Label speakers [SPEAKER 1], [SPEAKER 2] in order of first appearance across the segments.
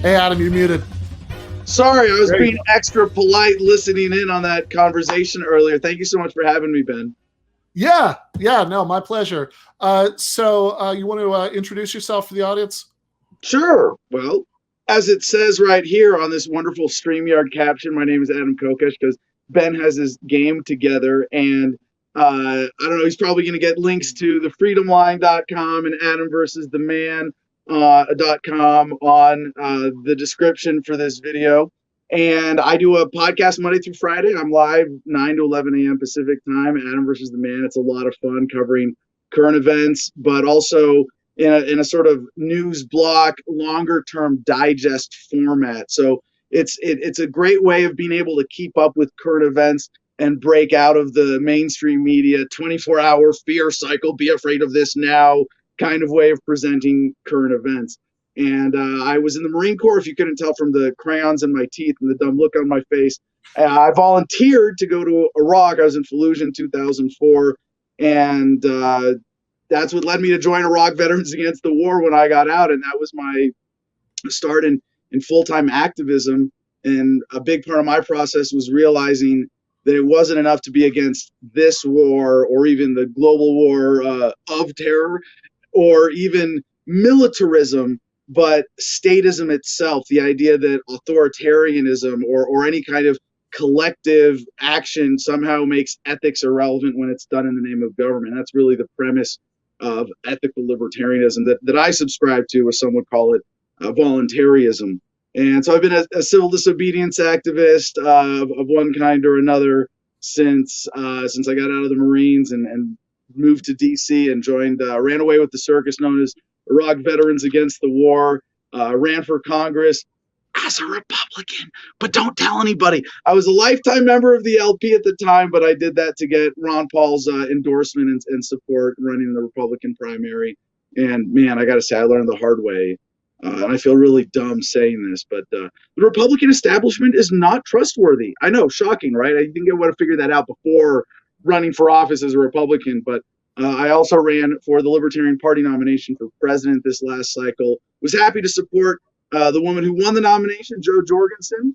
[SPEAKER 1] Hey, Adam, you muted.
[SPEAKER 2] Sorry, I was being extra polite listening in on that conversation earlier. Thank you so much for having me, Ben.
[SPEAKER 1] Yeah, no, my pleasure. So you want to introduce yourself to the audience?
[SPEAKER 2] Sure. Well, as it says right here on this wonderful StreamYard caption, my name is Adam Kokesh because Ben has his game together, and I don't know, he's probably going to get links to thefreedomline.com and adamversustheman.com on the description for this video. And I do a podcast Monday through Friday. I'm live 9 to 11 a.m. Pacific time, Adam versus the Man. It's a lot of fun covering current events, but also in a sort of news block, longer term digest format. So it's a great way of being able to keep up with current events and break out of the mainstream media 24-hour fear cycle, be afraid of this now kind of way of presenting current events. And I was in the Marine Corps, if you couldn't tell from the crayons in my teeth and the dumb look on my face. I volunteered to go to Iraq. I was in Fallujah in 2004. And that's what led me to join Iraq Veterans Against the War when I got out. And that was my start in full-time activism. And a big part of my process was realizing that it wasn't enough to be against this war or even the global war of terror or even militarism, but statism itself, the idea that authoritarianism or any kind of collective action somehow makes ethics irrelevant when it's done in the name of government. That's really the premise of ethical libertarianism that I subscribe to, as some would call it, voluntarism. And so I've been a civil disobedience activist of one kind or another since I got out of the Marines and moved to DC and ran away with the circus known as Iraq Veterans Against the War, ran for Congress as a Republican, but don't tell anybody. I was a lifetime member of the LP at the time, but I did that to get Ron Paul's endorsement and support running the Republican primary. And man, I got to say, I learned the hard way. And I feel really dumb saying this, but the Republican establishment is not trustworthy. I know, shocking, right? I think I would have figured that out before running for office as a Republican, but I also ran for the Libertarian Party nomination for president this last cycle. Was happy to support the woman who won the nomination, Jo Jorgensen,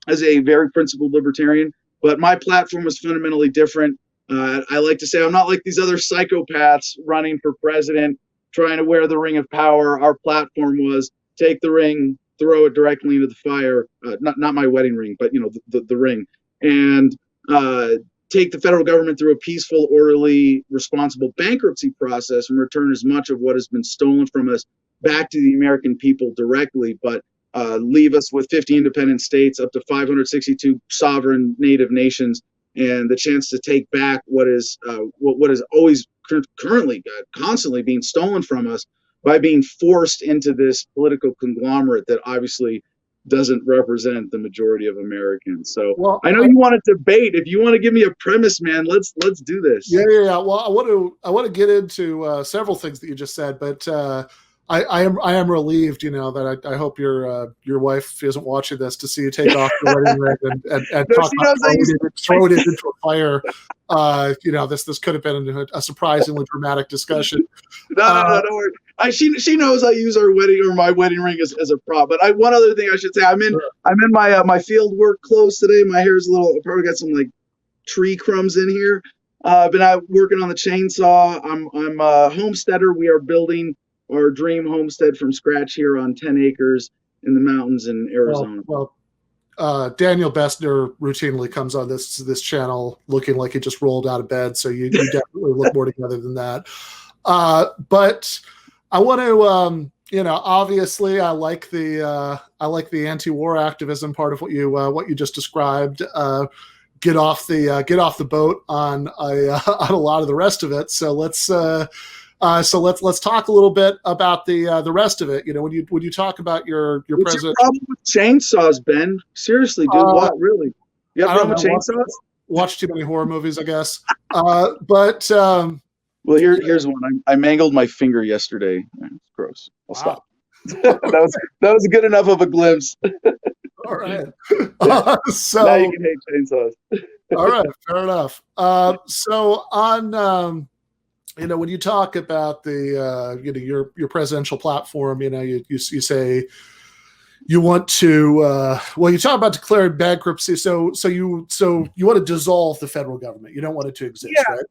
[SPEAKER 2] as a very principled libertarian. But my platform was fundamentally different. I like to say I'm not like these other psychopaths running for president, trying to wear the ring of power. Our platform was take the ring, throw it directly into the fire. Not my wedding ring, but the ring, and take the federal government through a peaceful, orderly, responsible bankruptcy process and return as much of what has been stolen from us back to the American people directly, but leave us with 50 independent states, up to 562 sovereign native nations, and the chance to take back what is always currently constantly being stolen from us by being forced into this political conglomerate that obviously doesn't represent the majority of Americans. So well, I know you want to debate. If you want to give me a premise, man, let's do this.
[SPEAKER 1] Yeah. Well, I want to get into several things that you just said, but I am relieved, that I hope your wife isn't watching this to see you take off the wedding ring and talk about throwing it into a fire. This could have been a surprisingly dramatic discussion.
[SPEAKER 2] No, don't worry. She knows I use my wedding ring as a prop. But one other thing I should say, I'm in my field work clothes today. My hair is a little. I probably got some like tree crumbs in here. I've been out working on the chainsaw. I'm a homesteader. We are building our dream homestead from scratch here on 10 acres in the mountains in Arizona.
[SPEAKER 1] Well, Daniel Bessner routinely comes on this channel looking like he just rolled out of bed, so you definitely look more together than that. But I want to, obviously, I like the anti-war activism part of what you just described. Get off the boat on a lot of the rest of it. So let's talk a little bit about the rest of it. When you talk about your
[SPEAKER 2] What's
[SPEAKER 1] president.
[SPEAKER 2] Your problem with chainsaws, Ben? Seriously, dude. What really? You have a problem with chainsaws?
[SPEAKER 1] Watch too many horror movies, I guess.
[SPEAKER 2] Well, here's one. I mangled my finger yesterday. It's gross. I'll stop. that was good enough of a glimpse.
[SPEAKER 1] All right.
[SPEAKER 2] So now you can hate chainsaws.
[SPEAKER 1] All right, fair enough. So on. When you talk about the your presidential platform, you say you want to well, you talk about declaring bankruptcy, so you want to dissolve the federal government. You don't want it to exist,
[SPEAKER 2] Yeah.
[SPEAKER 1] right?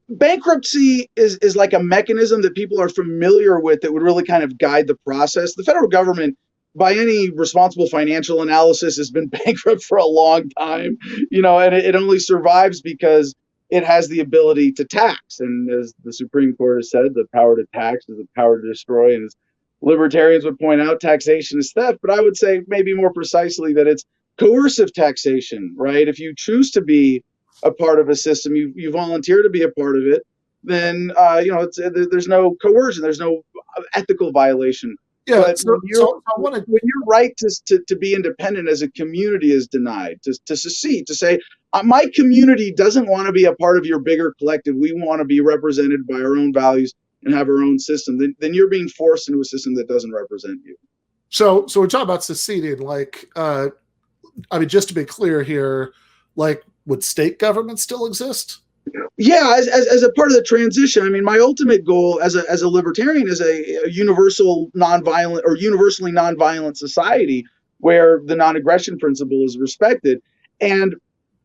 [SPEAKER 2] Bankruptcy is like a mechanism that people are familiar with that would really kind of guide the process. The federal government, by any responsible financial analysis, has been bankrupt for a long time, and it only survives because it has the ability to tax. And as the Supreme Court has said, the power to tax is the power to destroy. And as libertarians would point out, taxation is theft. But I would say maybe more precisely that it's coercive taxation, right? If you choose to be a part of a system, you volunteer to be a part of it, then there's no coercion, there's no ethical violation.
[SPEAKER 1] Yeah,
[SPEAKER 2] but when your right to be independent as a community is denied, to secede, to say, my community doesn't want to be a part of your bigger collective, we want to be represented by our own values and have our own system, then you're being forced into a system that doesn't represent you.
[SPEAKER 1] So we're talking about seceding, like, I mean, just to be clear here, like, would state government still exist?
[SPEAKER 2] Yeah, as a part of the transition. I mean, my ultimate goal as a libertarian is a universally nonviolent society where the non-aggression principle is respected. And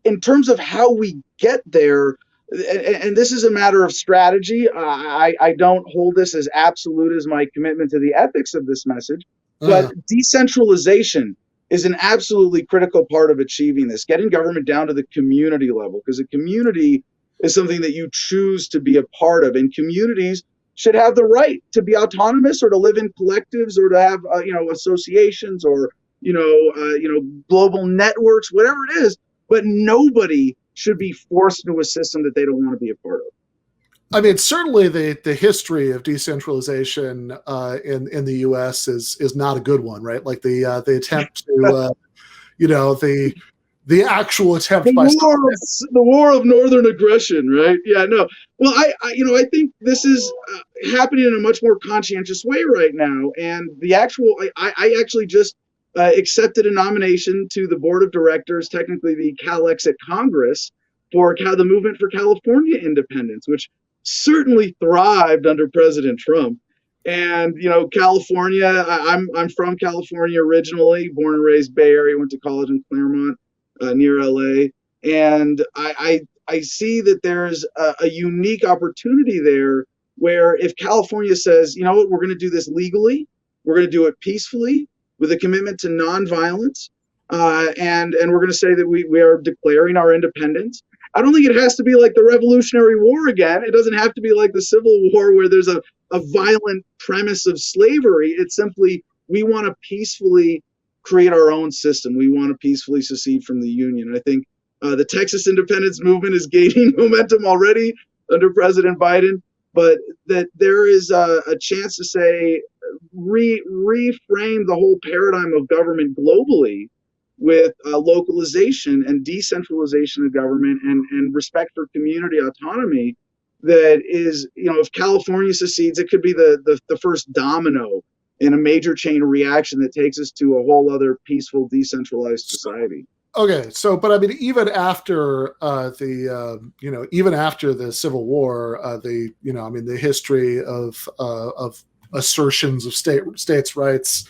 [SPEAKER 2] in terms of how we get there, and this is a matter of strategy, I don't hold this as absolute as my commitment to the ethics of this message, but decentralization is an absolutely critical part of achieving this, getting government down to the community level, because a community is something that you choose to be a part of, and communities should have the right to be autonomous or to live in collectives or to have associations or global networks, whatever it is, but nobody should be forced into a system that they don't want to be a part of.
[SPEAKER 1] I mean, certainly the history of decentralization in the U.S. is not a good one, right? Like the attempt to, the actual attempt by
[SPEAKER 2] the war of northern aggression, right? Yeah, no. Well, I think this is happening in a much more conscientious way right now, and I actually just accepted a nomination to the board of directors, technically the Cal-Exit Congress, for the movement for California independence, which certainly thrived under President Trump. And California, I'm from California originally, born and raised Bay Area, went to college in Claremont near LA, and I see that there's a unique opportunity there where if California says, you know what, we're going to do this legally, we're going to do it peacefully with a commitment to nonviolence, and we're going to say that we are declaring our independence. I don't think it has to be like the Revolutionary War again. It doesn't have to be like the Civil War where there's a violent premise of slavery. It's simply, we want to peacefully create our own system. We want to peacefully secede from the Union. And I think the Texas independence movement is gaining momentum already under President Biden, but that there is a chance to say, reframe the whole paradigm of government globally with localization and decentralization of government and respect for community autonomy. That is, if California secedes, it could be the first domino in a major chain reaction that takes us to a whole other peaceful, decentralized society.
[SPEAKER 1] Okay, so, but I mean, even after even after the Civil War, the history of assertions of states' rights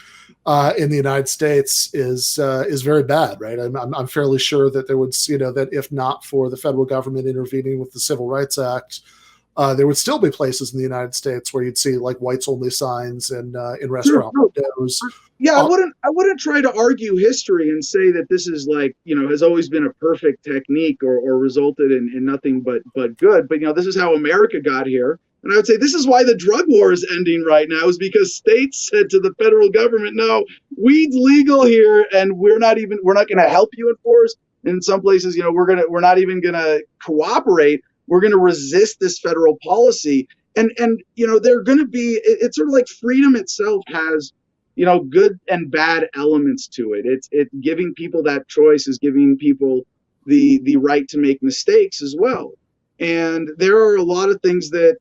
[SPEAKER 1] in the United States is very bad, right? I'm fairly sure that there would, that if not for the federal government intervening with the Civil Rights Act, there would still be places in the United States where you'd see like whites only signs in restaurant windows.
[SPEAKER 2] Yeah, I wouldn't try to argue history and say that this is like, has always been a perfect technique or resulted in nothing but good. But this is how America got here. And I would say this is why the drug war is ending right now, is because states said to the federal government, no, weed's legal here, and we're not going to help you enforce. And in some places, we're not even going to cooperate. We're going to resist this federal policy. And they're going to be, it's sort of like freedom itself has, good and bad elements to it. It's giving people that choice, is giving people the right to make mistakes as well. And there are a lot of things that,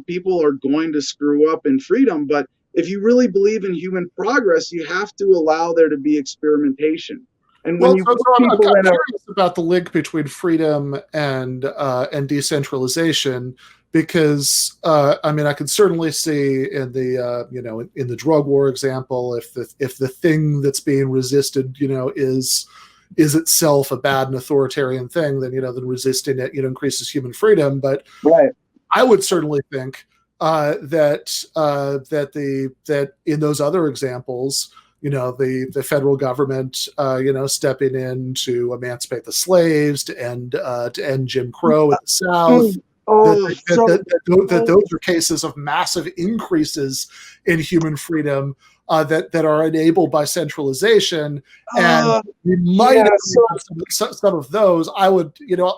[SPEAKER 2] people are going to screw up in freedom. But if you really believe in human progress, you have to allow there to be experimentation. And when
[SPEAKER 1] I'm curious about the link between freedom and decentralization, because I mean, I can certainly see in the in the drug war example, if the thing that's being resisted is itself a bad and authoritarian thing, then then resisting it increases human freedom. But
[SPEAKER 2] right.
[SPEAKER 1] I would certainly think that in those other examples, the federal government, stepping in to emancipate the slaves, to end Jim Crow in the South. That those are cases of massive increases in human freedom that are enabled by centralization, and we might some of those. I would,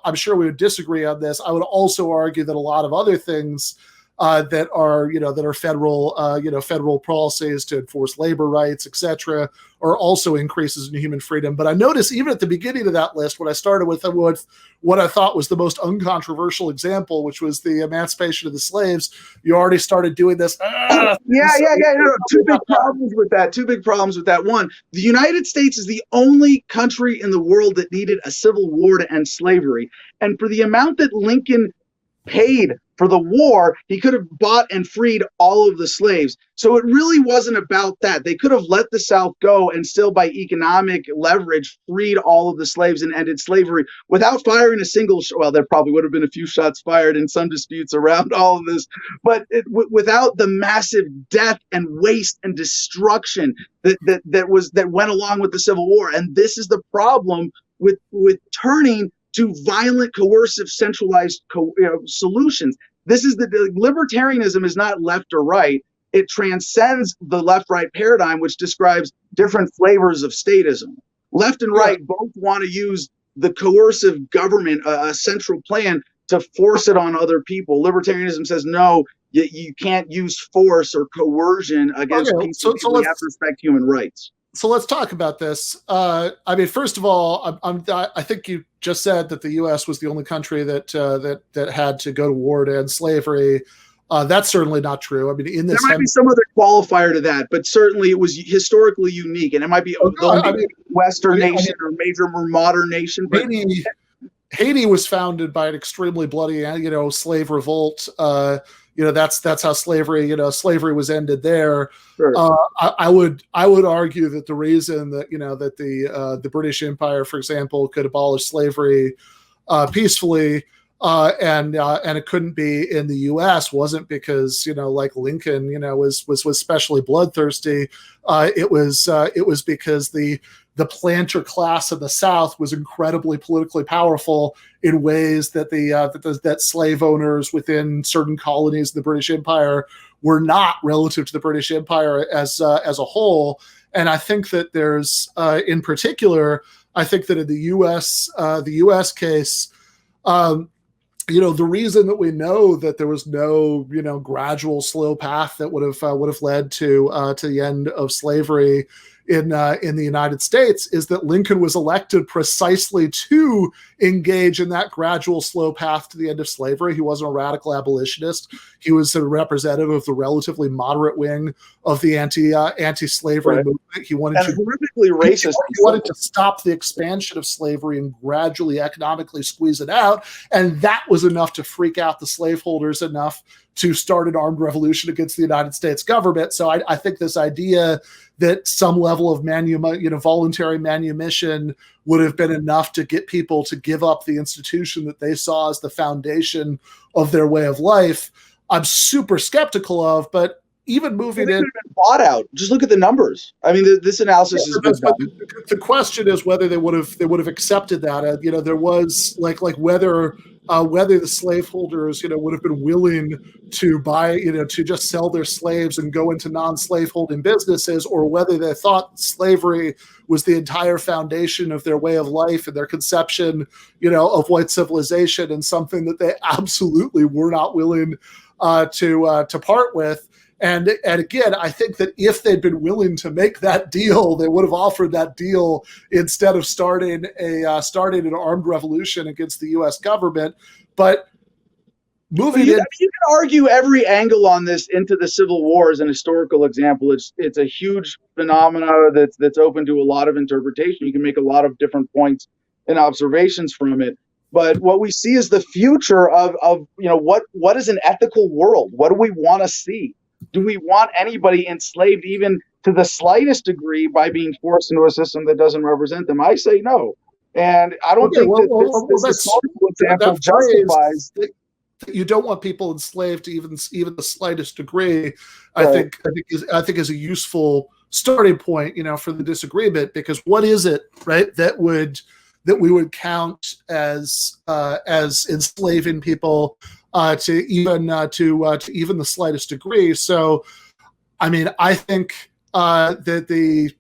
[SPEAKER 1] I'm sure we would disagree on this. I would also argue that a lot of other things that are federal policies to enforce labor rights, etc., are also increases in human freedom. But I noticed even at the beginning of that list, when I started with what I thought was the most uncontroversial example, which was the emancipation of the slaves, you already started doing this.
[SPEAKER 2] Two big problems with that. One, the United States is the only country in the world that needed a civil war to end slavery. And for the amount that Lincoln paid for the war, he could have bought and freed all of the slaves. So it really wasn't about that. They could have let the South go and still, by economic leverage, freed all of the slaves and ended slavery without firing a single well, there probably would have been a few shots fired in some disputes around all of this, but without the massive death and waste and destruction that went along with the Civil War. And this is the problem with turning to violent, coercive, centralized solutions. This is the libertarianism is not left or right. It transcends the left-right paradigm, which describes different flavors of statism. Left and right both want to use the coercive government, a central plan, to force it on other people. Libertarianism says, no, you can't use force or coercion against people. You have to respect human rights.
[SPEAKER 1] So let's talk about this. I mean, first of all, I think you just said that the U.S. was the only country that had to go to war to end slavery. That's certainly not true. I mean, in this,
[SPEAKER 2] there might be some other qualifier to that, but certainly it was historically unique, and it might be Western nation or major or modern nation. But
[SPEAKER 1] Haiti was founded by an extremely bloody, slave revolt. That's how slavery was ended there.
[SPEAKER 2] Sure.
[SPEAKER 1] I would argue that the reason that that the British Empire, for example, could abolish slavery peacefully and it couldn't be in the U.S. wasn't because like Lincoln was especially bloodthirsty. It was because the planter class of the South was incredibly politically powerful in ways that that slave owners within certain colonies of the British Empire were not, relative to the British Empire as a whole. And I think that there's, in particular, I think that in the U.S. case, the reason that we know that there was no, gradual, slow path that would have led to the end of slavery in the United States is that Lincoln was elected precisely to engage in that gradual, slow path to the end of slavery. He wasn't a radical abolitionist. He was a representative of the relatively moderate wing of the anti-slavery movement. He wanted
[SPEAKER 2] horrifically racist.
[SPEAKER 1] He wanted to stop the expansion of slavery and gradually economically squeeze it out, and that was enough to freak out the slaveholders enough to start an armed revolution against the United States government. So I think this idea that some level of voluntary manumission would have been enough to get people to give up the institution that they saw as the foundation of their way of life, I'm super skeptical of. But even moving in,
[SPEAKER 2] bought out. Just look at the numbers. I mean, this analysis is good.
[SPEAKER 1] The question is whether they would have accepted that. There was like whether the slaveholders would have been willing to buy to just sell their slaves and go into non-slaveholding businesses, or whether they thought slavery was the entire foundation of their way of life and their conception of white civilization, and something that they absolutely were not willing to part with. And again, I think that if they'd been willing to make that deal, they would have offered that deal instead of starting an armed revolution against the U.S. government. But you
[SPEAKER 2] can argue every angle on this into the Civil War as an historical example. It's a huge phenomena that's open to a lot of interpretation. You can make a lot of different points and observations from it. But what we see is the future of what is an ethical world? What do we want to see? Do we want anybody enslaved even to the slightest degree by being forced into a system that doesn't represent them? I say no. And I don't think this historical example justifies
[SPEAKER 1] that you don't want people enslaved to even the slightest degree.
[SPEAKER 2] Right.
[SPEAKER 1] I think is a useful starting point, for the disagreement, because what is it, right, that we would count as enslaving people to even the slightest degree? So, I mean, I think that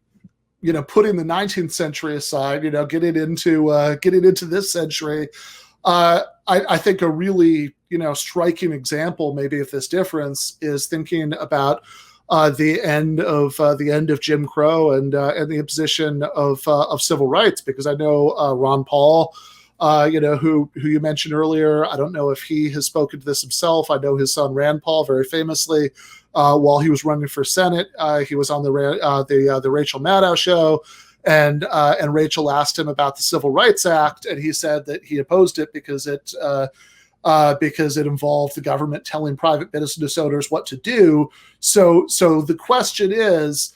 [SPEAKER 1] putting the 19th century aside, getting into this century, I think a really striking example maybe of this difference is thinking about the end of Jim Crow and the imposition of civil rights, because I know Ron Paul, who you mentioned earlier. I don't know if he has spoken to this himself. I know his son Rand Paul very famously, while he was running for Senate, he was on the Rachel Maddow show, and Rachel asked him about the Civil Rights Act, and he said that he opposed it because it involved the government telling private business owners what to do. So the question is,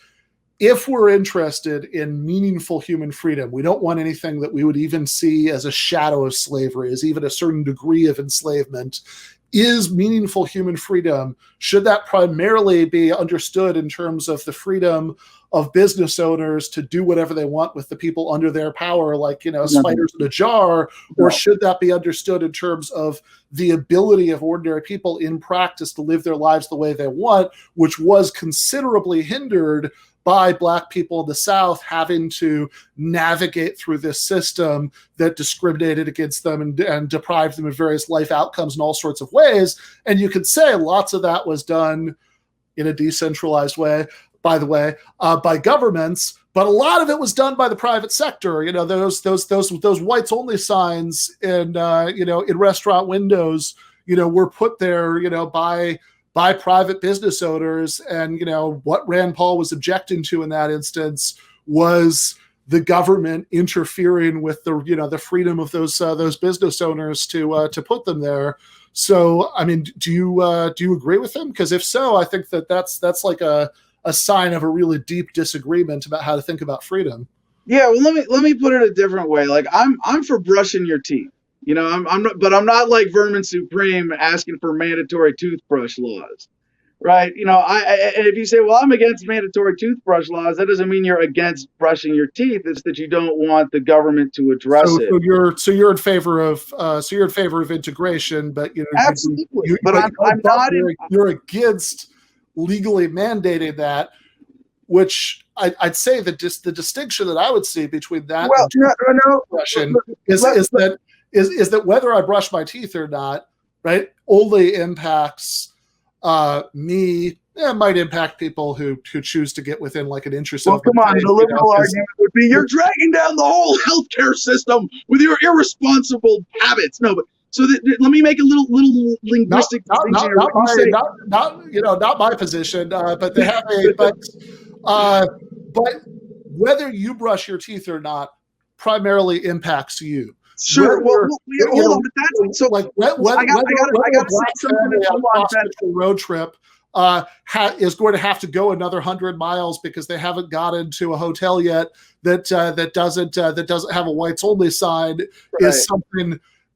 [SPEAKER 1] if we're interested in meaningful human freedom, we don't want anything that we would even see as a shadow of slavery, as even a certain degree of enslavement. Is meaningful human freedom, should that primarily be understood in terms of the freedom of business owners to do whatever they want with the people under their power, like, spiders in a jar, or should that be understood in terms of the ability of ordinary people in practice to live their lives the way they want, which was considerably hindered by Black people in the South having to navigate through this system that discriminated against them and deprived them of various life outcomes in all sorts of ways? And you could say lots of that was done in a decentralized way, by the way, by governments, but a lot of it was done by the private sector. Those whites only signs in restaurant windows, were put there, by private business owners. And, what Rand Paul was objecting to in that instance was the government interfering with the freedom of those business owners to put them there. So, I mean, do you agree with him? Because if so, I think that's like a sign of a really deep disagreement about how to think about freedom.
[SPEAKER 2] Yeah, well, let me put it a different way. Like, I'm for brushing your teeth. I'm not like Vermin Supreme asking for mandatory toothbrush laws, right? And if you say, well, I'm against mandatory toothbrush laws, that doesn't mean you're against brushing your teeth. It's that you don't want the government to address it.
[SPEAKER 1] So you're in favor of integration, but
[SPEAKER 2] absolutely. You're
[SPEAKER 1] against legally mandating that, which I'd say that just the distinction that I would see between that and is that whether I brush my teeth or not, right, only impacts me. It might impact people who choose to get within like an inch or so.
[SPEAKER 2] Well, come on, the liberal argument would be you're dragging down the whole healthcare system with your irresponsible habits. No, but let me make a little linguistic distinction.
[SPEAKER 1] Not my position, but they have but whether you brush your teeth or not primarily impacts you.
[SPEAKER 2] Sure. Hold on, but that's so. Like, I got something on
[SPEAKER 1] road trip is going to have to go another 100 miles because they haven't gotten to a hotel yet that doesn't have a whites only sign. Right.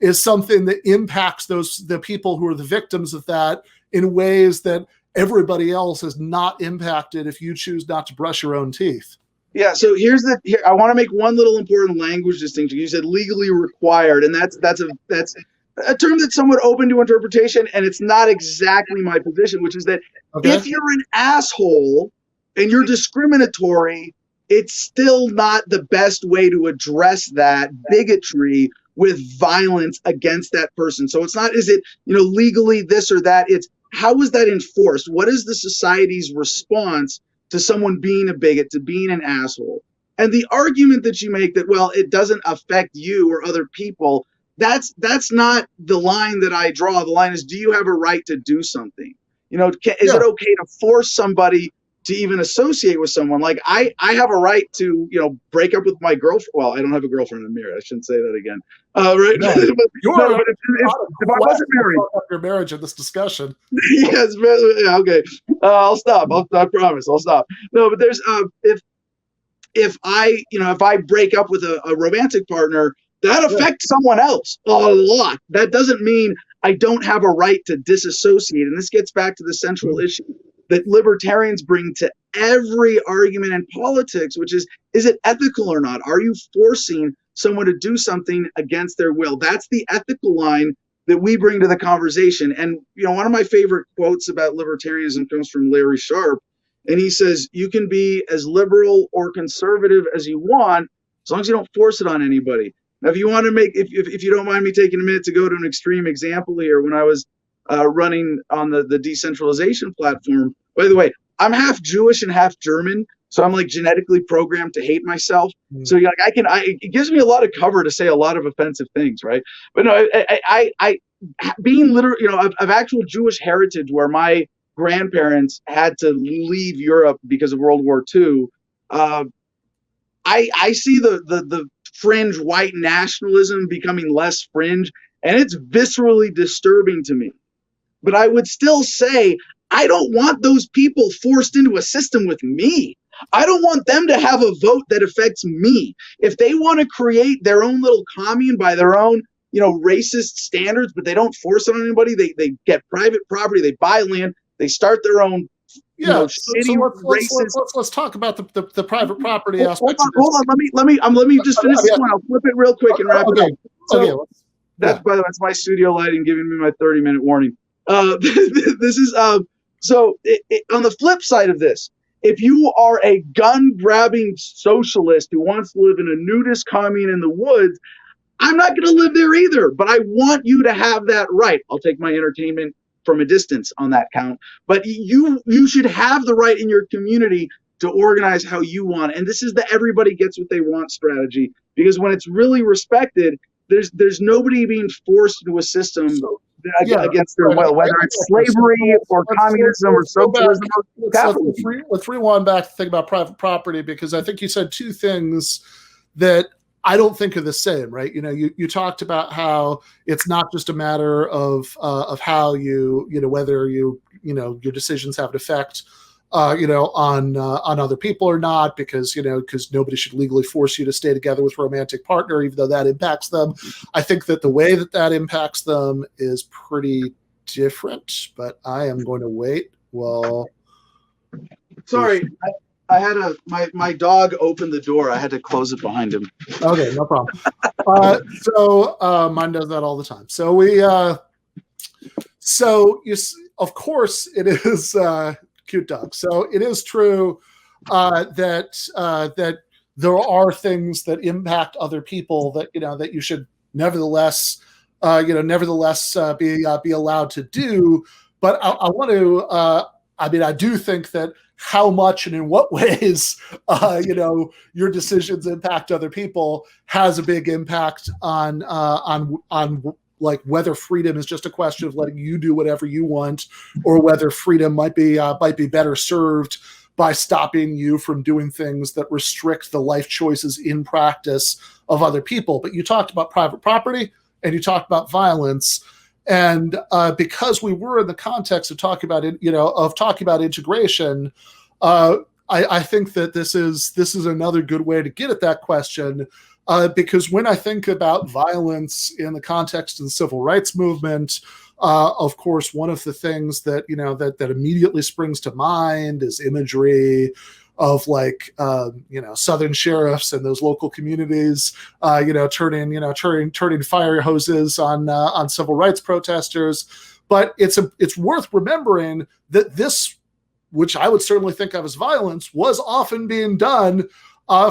[SPEAKER 1] Is something that impacts the people who are the victims of that in ways that everybody else is not impacted if you choose not to brush your own teeth.
[SPEAKER 2] Yeah, so I want to make one little important language distinction. You said legally required, and that's a term that's somewhat open to interpretation, and it's not exactly my position, which is that if you're an asshole and you're discriminatory, it's still not the best way to address that bigotry with violence against that person. So it's not, is it, legally this or that? It's how is that enforced? What is the society's response to someone being a bigot, to being an asshole? And the argument that you make that, well, it doesn't affect you or other people, that's not the line that I draw. The line is, do you have a right to do something? Is it okay to force somebody to even associate with someone. Like I have a right to, break up with my girlfriend. Well, I don't have a girlfriend. I'm married. I shouldn't say that again. Right?
[SPEAKER 1] No,
[SPEAKER 2] but if I wasn't married,
[SPEAKER 1] your marriage in this discussion.
[SPEAKER 2] Yes, yeah, okay. I'll stop. I promise. I'll stop. No, but there's if I break up with a romantic partner, that affects someone else a lot. That doesn't mean I don't have a right to disassociate. And this gets back to the central issue that libertarians bring to every argument in politics, which is it ethical or not? Are you forcing someone to do something against their will? That's the ethical line that we bring to the conversation. And, one of my favorite quotes about libertarianism comes from Larry Sharp. And he says, you can be as liberal or conservative as you want, as long as you don't force it on anybody. Now, if you want to if you don't mind me taking a minute to go to an extreme example here, when I was running on the decentralization platform, by the way, I'm half Jewish and half German, so I'm like genetically programmed to hate myself. So it gives me a lot of cover to say a lot of offensive things, right? But no, I being literally, of actual Jewish heritage, where my grandparents had to leave Europe because of World War II. I see the fringe white nationalism becoming less fringe, and it's viscerally disturbing to me. But I would still say, I don't want those people forced into a system with me. I don't want them to have a vote that affects me. If they want to create their own little commune by their own, racist standards, but they don't force it on anybody, they get private property, they buy land, they start their own.
[SPEAKER 1] Let's talk about the private property aspect.
[SPEAKER 2] Hold on. Let me just finish this one. I'll flip it real quick and wrap it up. So, by the way, that's my studio lighting giving me my 30-minute warning. This is so on the flip side of this, if you are a gun-grabbing socialist who wants to live in a nudist commune in the woods, I'm not going to live there either. But I want you to have that right. I'll take my entertainment from a distance on that count, but you should have the right in your community to organize how you want. And this is the everybody gets what they want strategy, because when it's really respected, there's nobody being forced into a system against their will, whether it's slavery or communism or socialism or capitalism.
[SPEAKER 1] Let's rewind back to think about private property, because I think you said two things that I don't think are the same, right? You talked about how it's not just a matter of how whether your decisions have an effect, on other people or not, because nobody should legally force you to stay together with a romantic partner, even though that impacts them. I think that the way that impacts them is pretty different, but I am going to wait. Well,
[SPEAKER 2] sorry. I had my dog opened the door. I had to close it behind him.
[SPEAKER 1] Okay, no problem. So mine does that all the time. So of course it is cute dog. So it is true that there are things that impact other people that that you should nevertheless be allowed to do. But I want to. I do think that how much and in what ways, your decisions impact other people has a big impact on like whether freedom is just a question of letting you do whatever you want, or whether freedom might be better served by stopping you from doing things that restrict the life choices in practice of other people. But you talked about private property and you talked about violence. And because we were in the context of talking about integration, I think that this is another good way to get at that question. Because when I think about violence in the context of the civil rights movement, of course, one of the things that that immediately springs to mind is imagery of Southern sheriffs and those local communities, turning fire hoses on civil rights protesters. But it's worth remembering that this, which I would certainly think of as violence, was often being done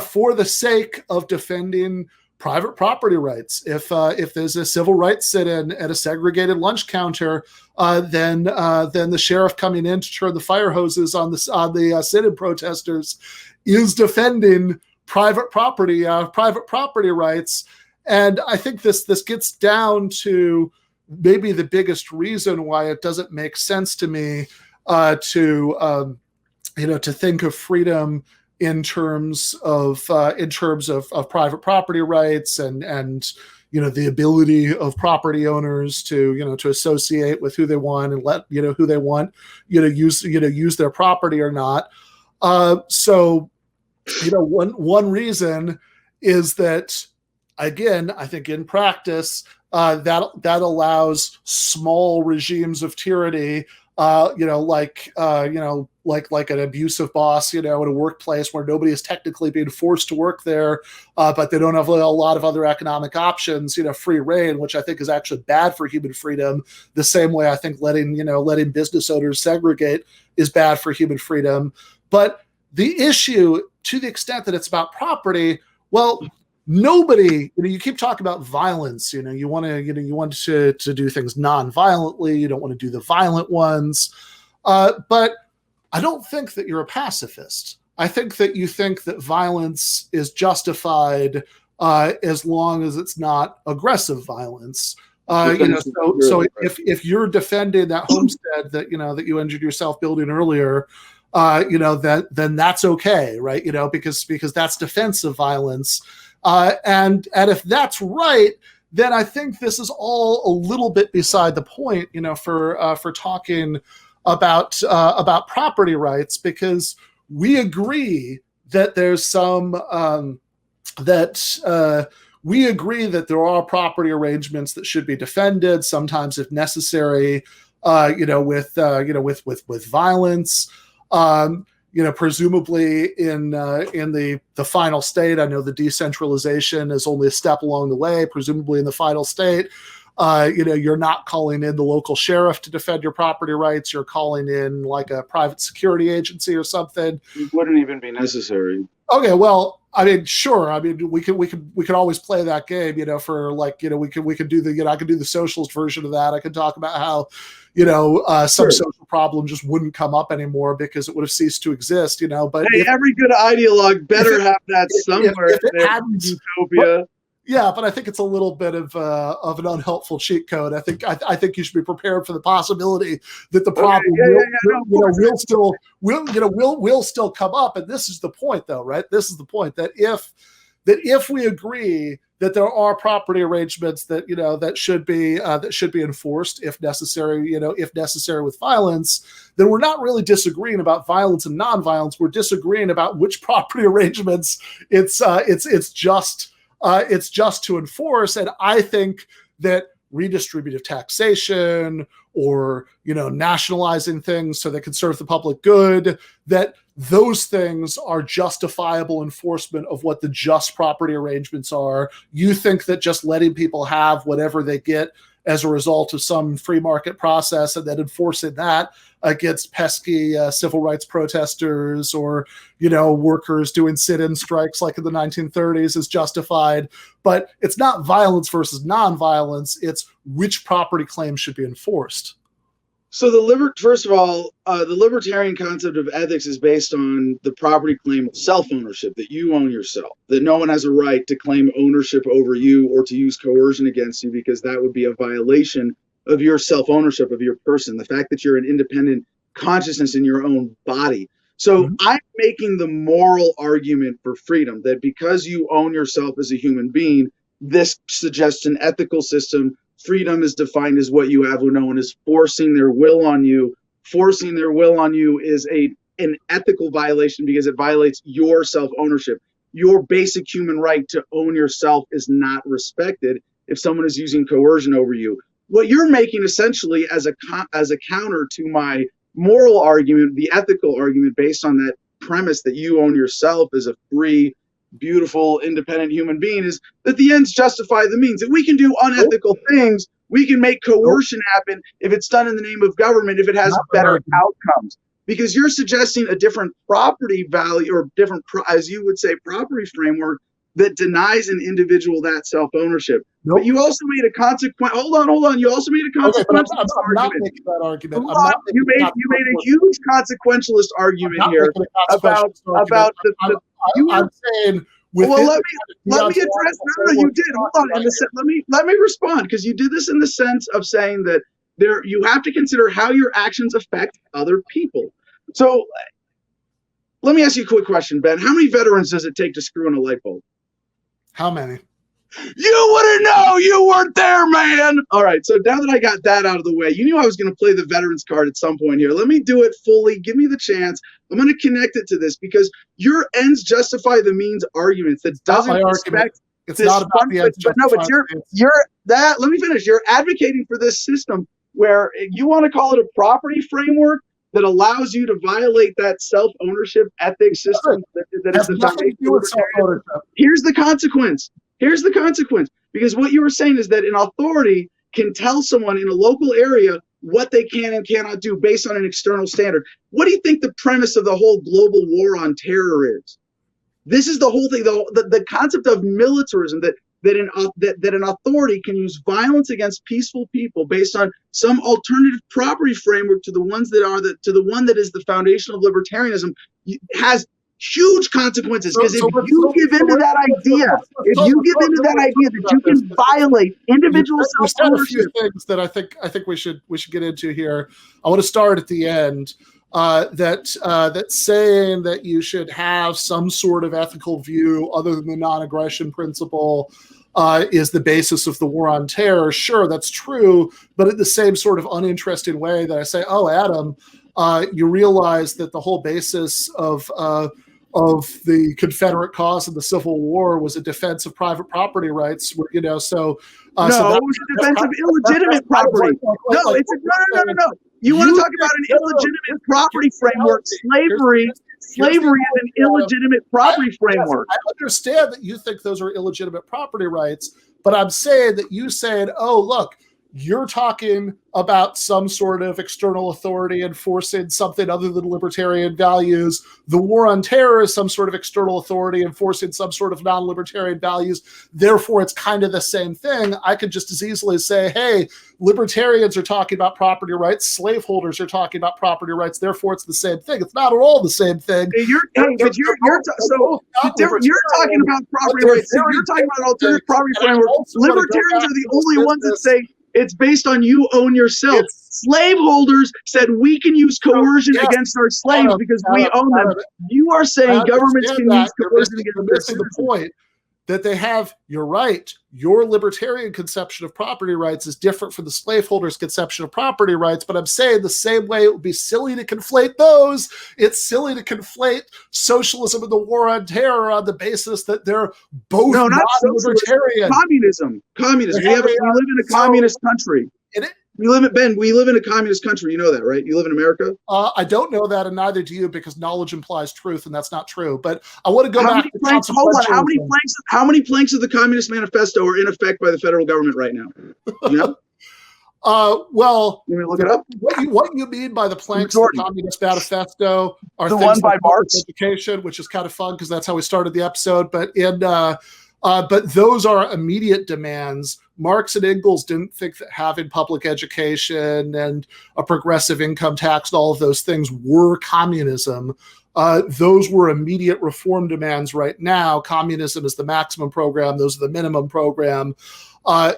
[SPEAKER 1] for the sake of defending private property rights. If there's a civil rights sit-in at a segregated lunch counter, then the sheriff coming in to turn the fire hoses on the sit-in protesters is defending private property rights. And I think this gets down to maybe the biggest reason why it doesn't make sense to me to to think of freedom in terms of private property rights and the ability of property owners to to associate with who they want and let who they want use their property or not. So one reason is that, again, I think in practice that allows small regimes of tyranny, like an abusive boss, in a workplace where nobody is technically being forced to work there, but they don't have a lot of other economic options, free reign, which I think is actually bad for human freedom. The same way I think letting business owners segregate is bad for human freedom. But the issue, to the extent that it's about property, well, nobody, you keep talking about violence, you want to do things non-violently, you don't want to do the violent ones, but I don't think that you're a pacifist. I think that you think that violence is justified as long as it's not aggressive violence. So if you're defending that homestead that you injured yourself building earlier, then that's okay, right? Because that's defensive violence. And if that's right, then I think this is all a little bit beside the point, for talking about property rights, because we agree that there's we agree that there are property arrangements that should be defended, sometimes if necessary, with violence. Presumably in the final state, I know the decentralization is only a step along the way. Presumably in the final state, you're not calling in the local sheriff to defend your property rights. You're calling in like a private security agency or something.
[SPEAKER 2] It wouldn't even be necessary.
[SPEAKER 1] Okay, well, I mean, sure. I mean, we could always play that game, for like, we could do the, I could do the socialist version of that. I could talk about how, some social problem just wouldn't come up anymore because it would have ceased to exist, But
[SPEAKER 2] hey, every good ideologue better have that somewhere.
[SPEAKER 1] If it hadn't, utopia. Yeah, but I think it's a little bit of an unhelpful cheat code. I think you should be prepared for the possibility that the problem will still come up. And this is the point, though, right? This is the point that if we agree that there are property arrangements that should be enforced if necessary, with violence, then we're not really disagreeing about violence and nonviolence. We're disagreeing about which property arrangements it's just to enforce. And I think that redistributive taxation or, nationalizing things so they can serve the public good, that those things are justifiable enforcement of what the just property arrangements are. You think that just letting people have whatever they get as a result of some free market process and then enforcing that against pesky civil rights protesters or, workers doing sit-in strikes like in the 1930s is justified. But it's not violence versus nonviolence. It's which property claims should be enforced.
[SPEAKER 2] So first of all, the libertarian concept of ethics is based on the property claim of self-ownership, that you own yourself, that no one has a right to claim ownership over you or to use coercion against you, because that would be a violation of your self-ownership of your person, the fact that you're an independent consciousness in your own body. So I'm making the moral argument for freedom, that because you own yourself as a human being, this suggests an ethical system. Freedom is defined as what you have when no one is forcing their will on you. Forcing their will on you is an ethical violation because it violates your self-ownership. Your basic human right to own yourself is not respected if someone is using coercion over you. What you're making essentially as a counter to my moral argument, the ethical argument based on that premise that you own yourself as a free, beautiful, independent human being, is that the ends justify the means, that we can do unethical things. We can make coercion happen if it's done in the name of government, if it has better outcomes. Because you're suggesting a different property value or different, as you would say, property framework that denies an individual that self-ownership. But you also made a consequence. Hold on. You also made a consequentialist
[SPEAKER 1] argument. I'm not making that argument.
[SPEAKER 2] You made a huge consequentialist argument here about the.
[SPEAKER 1] I'm saying.
[SPEAKER 2] Well, let me address. No, you did. Hold on. Let me respond, because you did this in the sense of saying that you have to consider how your actions affect other people. So let me ask you a quick question, Ben. How many veterans does it take to screw in a light bulb?
[SPEAKER 1] How many?
[SPEAKER 2] You wouldn't know. You weren't there, man. All right. So now that I got that out of the way, you knew I was going to play the veterans card at some point here. Let me do it fully. Give me the chance. I'm going to connect it to this because your ends justify the means arguments that doesn't respect.
[SPEAKER 1] It's not about the ends.
[SPEAKER 2] No, but you're that. Let me finish. You're advocating for this system where you want to call it a property framework that allows you to violate that self-ownership ethics system that is the foundation. Here's the consequence. Here's the consequence. Because what you were saying is that an authority can tell someone in a local area what they can and cannot do based on an external standard. What do you think the premise of the whole global war on terror is? This is the whole thing, the concept of militarism, that an authority can use violence against peaceful people based on some alternative property framework to the ones that are to the one that is the foundation of libertarianism, has huge consequences. Because if you give into that idea that you can violate individual self-ownership.
[SPEAKER 1] A few things that I think we should get into here. I want to start at the end. That saying that you should have some sort of ethical view other than the non-aggression principle is the basis of the war on terror. Sure, that's true, but in the same sort of uninterested way that I say, oh, Adam, you realize that the whole basis of the Confederate cause in the Civil War was a defense of private property rights. So it was
[SPEAKER 2] a defense of illegitimate property. No. You want to talk about an illegitimate property framework? Slavery is an illegitimate property framework.
[SPEAKER 1] I understand that you think those are illegitimate property rights, but I'm saying that you said, oh, look, you're talking about some sort of external authority enforcing something other than libertarian values. The war on terror is some sort of external authority enforcing some sort of non-libertarian values. Therefore, it's kind of the same thing. I could just as easily say, hey, libertarians are talking about property rights. Slaveholders are talking about property rights. Therefore, it's the same thing. It's not at all the same thing.
[SPEAKER 2] You're talking about property rights. So you're talking about an alternative property framework. Libertarians are the only ones that say it's based on you own yourself. Slaveholders said we can use coercion against our slaves because we own them. You are saying governments can use coercion against their citizens.
[SPEAKER 1] The point that they have, you're right, your libertarian conception of property rights is different from the slaveholders' conception of property rights, but I'm saying the same way it would be silly to conflate those. It's silly to conflate socialism and the war on terror on the basis that they're both not libertarian.
[SPEAKER 2] Communism. We live in a communist country. We live in a communist country. You know that, right? You live in America?
[SPEAKER 1] I don't know that, and neither do you, because knowledge implies truth, and that's not true. But I want to go back to
[SPEAKER 2] how many planks of the Communist Manifesto are in effect by the federal government right now? You know?
[SPEAKER 1] Well,
[SPEAKER 2] you look it up.
[SPEAKER 1] What you mean by the planks of the Communist Manifesto are
[SPEAKER 2] the
[SPEAKER 1] things
[SPEAKER 2] one by
[SPEAKER 1] like
[SPEAKER 2] Marx,
[SPEAKER 1] education, which is kind of fun because that's how we started the episode. But but those are immediate demands. Marx and Engels didn't think that having public education and a progressive income tax and all of those things were communism. Those were immediate reform demands right now. Communism is the maximum program. Those are the minimum program.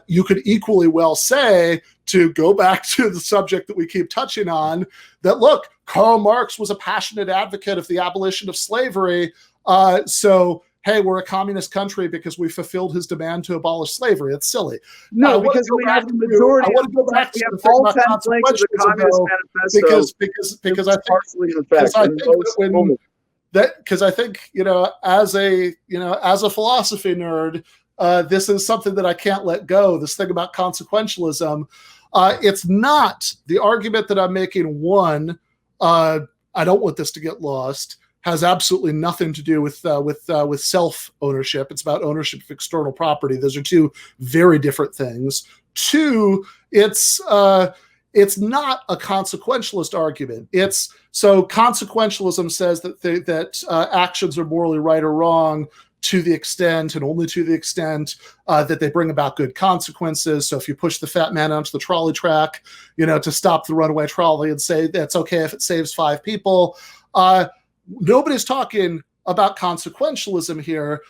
[SPEAKER 1] You could equally well say, to go back to the subject that we keep touching on, that, look, Karl Marx was a passionate advocate of the abolition of slavery. So hey, we're a communist country because we fulfilled his demand to abolish slavery. It's silly.
[SPEAKER 2] No, because we have the majority.
[SPEAKER 1] I want to go back to the thing about consequentialism, because I think as a philosophy nerd, this is something that I can't let go. This thing about consequentialism. It's not the argument that I'm making. One, I don't want this to get lost. Has absolutely nothing to do with self-ownership. It's about ownership of external property. Those are two very different things. Two, it's not a consequentialist argument. So consequentialism says that actions are morally right or wrong to the extent and only to the extent that they bring about good consequences. So if you push the fat man onto the trolley track, to stop the runaway trolley and say that's okay if it saves 5 people. Nobody's talking about consequentialism here.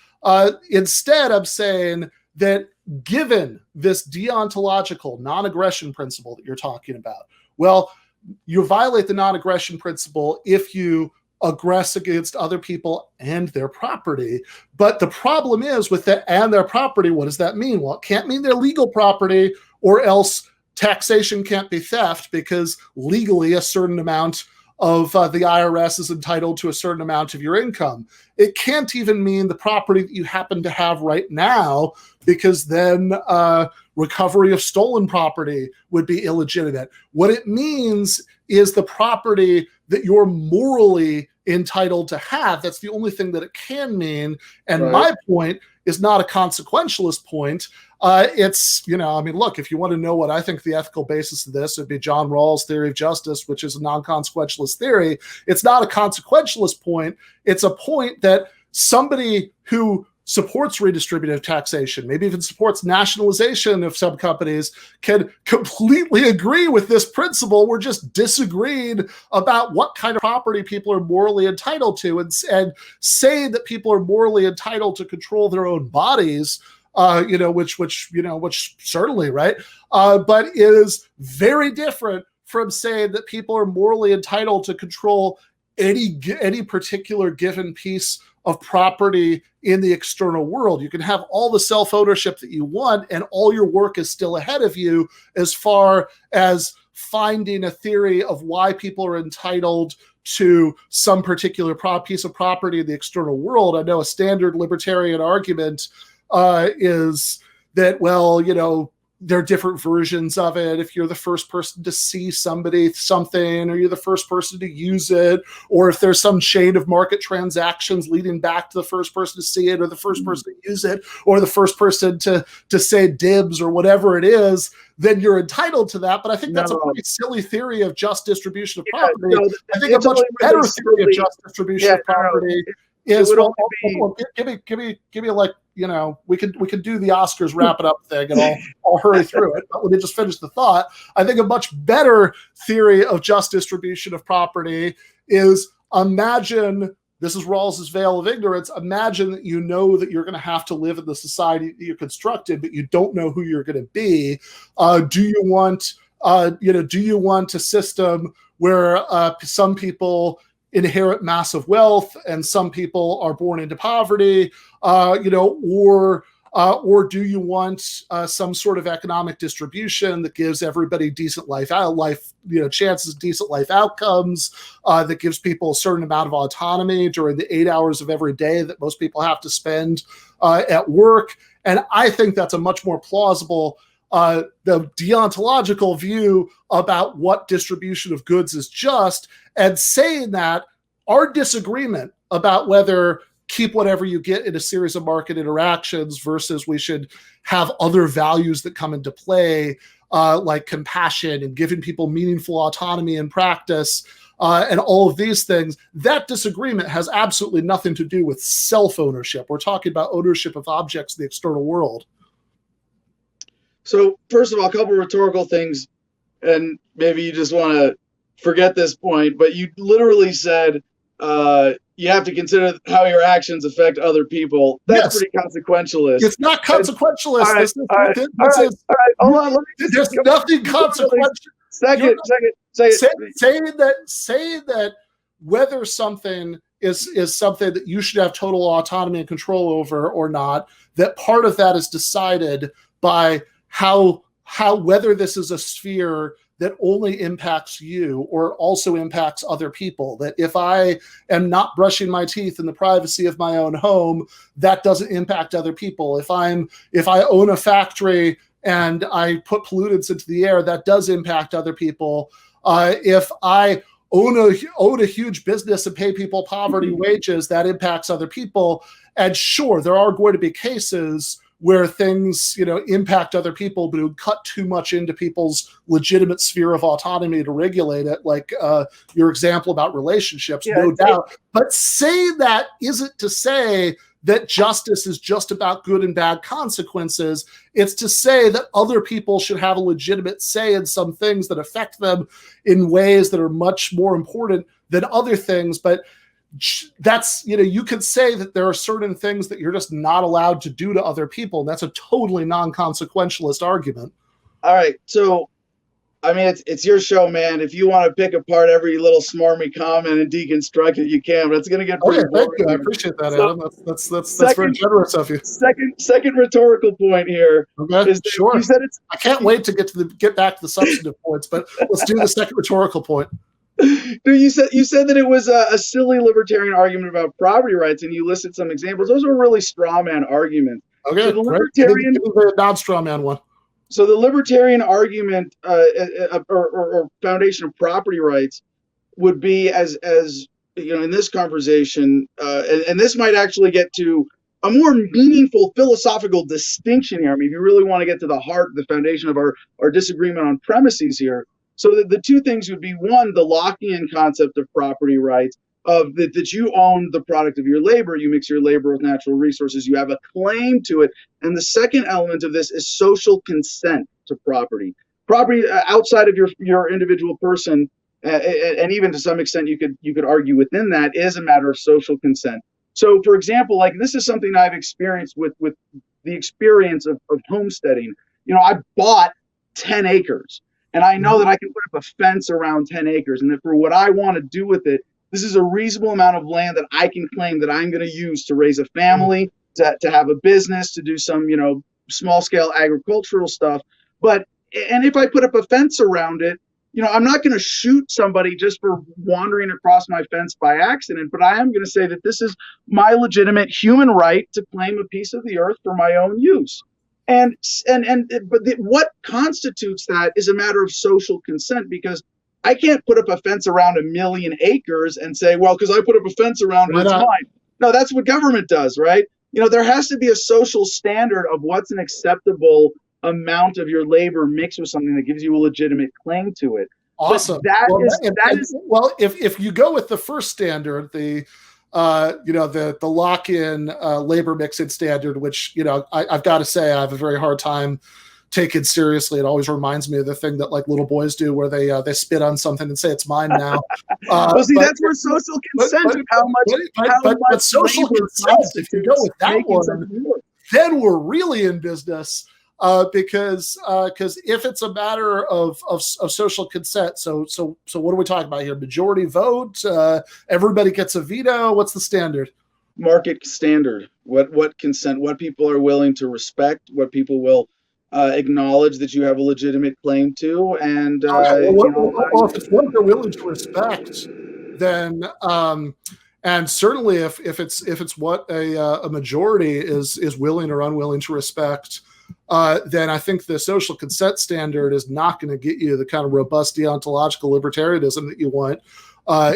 [SPEAKER 1] Instead, I'm saying that given this deontological non-aggression principle that you're talking about, well, you violate the non-aggression principle if you aggress against other people and their property. But the problem is with that and their property, what does that mean? Well, it can't mean their legal property, or else taxation can't be theft, because legally a certain amount of the IRS is entitled to a certain amount of your income. It can't even mean the property that you happen to have right now, because then recovery of stolen property would be illegitimate. What it means is the property that you're morally entitled to have. That's the only thing that it can mean. And
[SPEAKER 2] Right.
[SPEAKER 1] my point is not a consequentialist point. It's, look, if you want to know what I think the ethical basis of this, it'd be John Rawls' theory of justice, which is a non-consequentialist theory. It's not a consequentialist point. It's a point that somebody who supports redistributive taxation, maybe even supports nationalization of some companies, can completely agree with this principle. We're just disagreeing about what kind of property people are morally entitled to, and say that people are morally entitled to control their own bodies, which certainly, right, but is very different from saying that people are morally entitled to control any particular given piece of property in the external world. You can have all the self-ownership that you want, and all your work is still ahead of you as far as finding a theory of why people are entitled to some particular piece of property in the external world. I know a standard libertarian argument is that, well, there are different versions of it. If you're the first person to see something, or you're the first person to use it, or if there's some chain of market transactions leading back to the first person to see it, or the first person to use it, or the first person to say dibs, or whatever it is, then you're entitled to that. But I think that's a pretty silly theory of just distribution of property. I think a much better theory of just distribution of property is, give me like, we could do the Oscars wrap it up thing, and I'll hurry through it. But let me just finish the thought. I think a much better theory of just distribution of property is, imagine, this is Rawls's veil of ignorance, imagine that you know that you're going to have to live in the society that you constructed, but you don't know who you're going to be. Do you want a system where some people inherit massive wealth and some people are born into poverty, or do you want some sort of economic distribution that gives everybody decent chances, decent life outcomes, that gives people a certain amount of autonomy during the 8 hours of every day that most people have to spend at work? And I think that's a much more plausible the deontological view about what distribution of goods is just. And saying that our disagreement about whether keep whatever you get in a series of market interactions versus we should have other values that come into play, like compassion and giving people meaningful autonomy in practice, and all of these things, that disagreement has absolutely nothing to do with self-ownership. We're talking about ownership of objects in the external world.
[SPEAKER 2] So first of all, a couple of rhetorical things, and maybe you just want to forget this point, but you literally said you have to consider how your actions affect other people. That's pretty consequentialist.
[SPEAKER 1] It's not consequentialist.
[SPEAKER 2] Hold on.
[SPEAKER 1] There's nothing consequential.
[SPEAKER 2] Saying
[SPEAKER 1] that whether something is something that you should have total autonomy and control over or not, that part of that is decided by how whether this is a sphere that only impacts you or also impacts other people. That if I am not brushing my teeth in the privacy of my own home, that doesn't impact other people. If I own a factory and I put pollutants into the air, that does impact other people. If I own a huge business and pay people poverty wages, that impacts other people. And sure, there are going to be cases where things, impact other people, but it would cut too much into people's legitimate sphere of autonomy to regulate it, like your example about relationships, no doubt. But saying that isn't to say that justice is just about good and bad consequences. It's to say that other people should have a legitimate say in some things that affect them in ways that are much more important than other things. But that's, you could say that there are certain things that you're just not allowed to do to other people. And that's a totally non-consequentialist argument.
[SPEAKER 2] All right. So I mean, it's your show, man. If you want to pick apart every little smarmy comment and deconstruct it, you can. But it's going to get pretty
[SPEAKER 1] Okay, thank
[SPEAKER 2] boring
[SPEAKER 1] you. I
[SPEAKER 2] here.
[SPEAKER 1] appreciate that,
[SPEAKER 2] So,
[SPEAKER 1] Adam. That's very generous of you.
[SPEAKER 2] Second rhetorical point here
[SPEAKER 1] Okay,
[SPEAKER 2] is that
[SPEAKER 1] sure.
[SPEAKER 2] you said it's.
[SPEAKER 1] I can't wait to get back to the substantive points, but let's do the second rhetorical point.
[SPEAKER 2] You said that it was a silly libertarian argument about property rights, and you listed some examples. Those are really straw man arguments.
[SPEAKER 1] Okay,
[SPEAKER 2] So the
[SPEAKER 1] great.
[SPEAKER 2] libertarian,
[SPEAKER 1] Give me the non-straw man one.
[SPEAKER 2] So the libertarian argument or foundation of property rights would be as you know in this conversation, and this might actually get to a more meaningful philosophical distinction here. I mean, if you really want to get to the heart, the foundation of our disagreement on premises here. So the two things would be, one, the Lockean concept of property rights, of that you own the product of your labor, you mix your labor with natural resources, you have a claim to it. And the second element of this is social consent to property. Property outside of your individual person, and even to some extent you could argue within that, is a matter of social consent. So, for example, like this is something I've experienced with the experience of homesteading. You know, I bought 10 acres. And I know that I can put up a fence around 10 acres, and that for what I want to do with it, this is a reasonable amount of land that I can claim that I'm going to use to raise a family, to have a business, to do some, you know, small scale agricultural stuff. And if I put up a fence around it, you know, I'm not going to shoot somebody just for wandering across my fence by accident, but I am going to say that this is my legitimate human right to claim a piece of the earth for my own use. But what constitutes that is a matter of social consent, because I can't put up a fence around 1 million acres and say, well, because I put up a fence around it, it's mine. No, that's what government does, right? You know, there has to be a social standard of what's an acceptable amount of your labor mixed with something that gives you a legitimate claim to it.
[SPEAKER 1] Awesome. If you go with the first standard, the lock-in labor mixing standard, which, you know, I've got to say I have a very hard time taking seriously. It always reminds me of the thing that like little boys do where they spit on something and say it's mine now.
[SPEAKER 2] That's where social consent,
[SPEAKER 1] but social consent, if you go with that one, then we're really in business. Because if it's a matter of social consent, so what are we talking about here? Majority vote, everybody gets a veto. What's the standard?
[SPEAKER 2] Market standard. What consent? What people are willing to respect? What people will acknowledge that you have a legitimate claim to? And
[SPEAKER 1] if it's what they're willing to respect, then and certainly if it's what a majority is willing or unwilling to respect. Then I think the social consent standard is not going to get you the kind of robust deontological libertarianism that you want.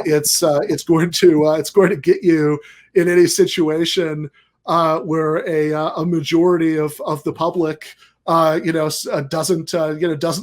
[SPEAKER 1] It's going to get you in any situation where a majority of the public doesn't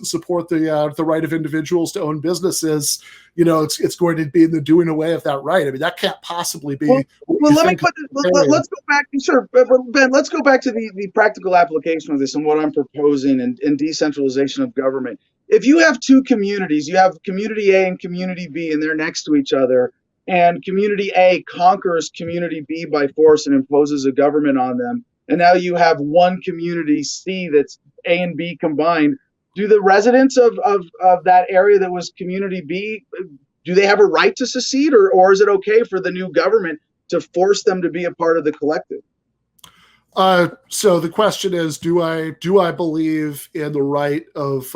[SPEAKER 1] support the right of individuals to own businesses. You know, it's going to be in the doing away of that right. I mean, that can't possibly be.
[SPEAKER 2] Let's go back. Sure, Ben. Let's go back to the practical application of this and what I'm proposing in decentralization of government. If you have two communities, you have community A and community B, and they're next to each other, and community A conquers community B by force and imposes a government on them, and now you have one community C that's A and B combined. Do the residents of that area that was community B, do they have a right to secede, or is it okay for the new government to force them to be a part of the collective?
[SPEAKER 1] So the question is, do I believe in the right of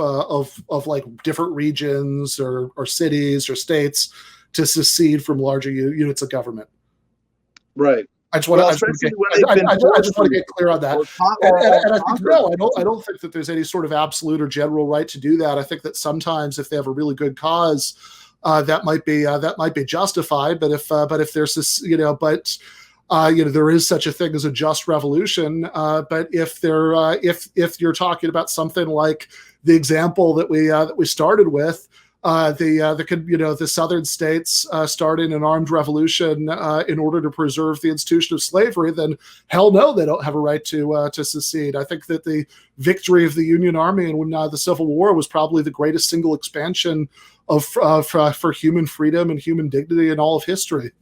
[SPEAKER 1] like different regions or cities or states to secede from larger units of government?
[SPEAKER 2] Right.
[SPEAKER 1] I just want to get clear on that. And I think no, I don't think that there's any sort of absolute or general right to do that. I think that sometimes if they have a really good cause, that might be justified. But if there's there is such a thing as a just revolution. But if you're talking about something like the example that we started with, the southern states starting an armed revolution in order to preserve the institution of slavery, then hell no, they don't have a right to secede. I think that the victory of the Union Army and the Civil War was probably the greatest single expansion for human freedom and human dignity in all of history.